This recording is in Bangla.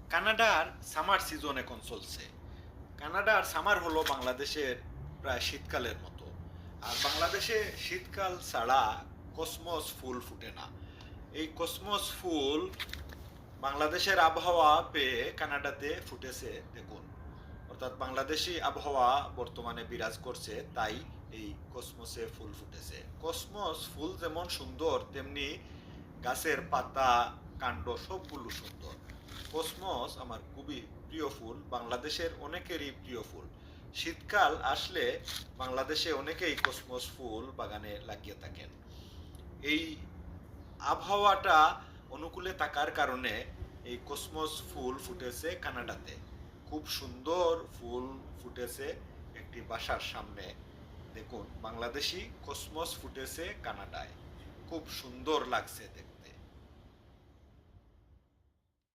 কানাডার সামার সিজন এখন চলছে। কানাডার সামার হলো বাংলাদেশের প্রায় শীতকালের মতো। আর বাংলাদেশে শীতকাল ছাড়া কসমস ফুল ফুটে না। এই কসমস ফুল বাংলাদেশের আবহাওয়া পেয়ে কানাডাতে ফুটেছে দেখুন। অর্থাৎ বাংলাদেশি আবহাওয়া বর্তমানে বিরাজ করছে, তাই এই কসমসে ফুল ফুটেছে। কসমস ফুল যেমন সুন্দর, তেমনি গাছের পাতা, কাণ্ড সবগুলো সুন্দর। কসমস আমার খুবই প্রিয় ফুল, বাংলাদেশের অনেকেরই প্রিয় ফুল। শীতকাল আসলে বাংলাদেশে অনেকেই কসমস ফুল বাগানে লাগিয়ে থাকেন। এই আবহাওয়াটা অনুকূলে থাকার কারণে এই কসমস ফুল ফুটেছে কানাডাতে। খুব সুন্দর ফুল ফুটেছে একটি বাসার সামনে। দেখুন, বাংলাদেশি কসমস ফুটেছে কানাডায়। খুব সুন্দর লাগছে দেখতে।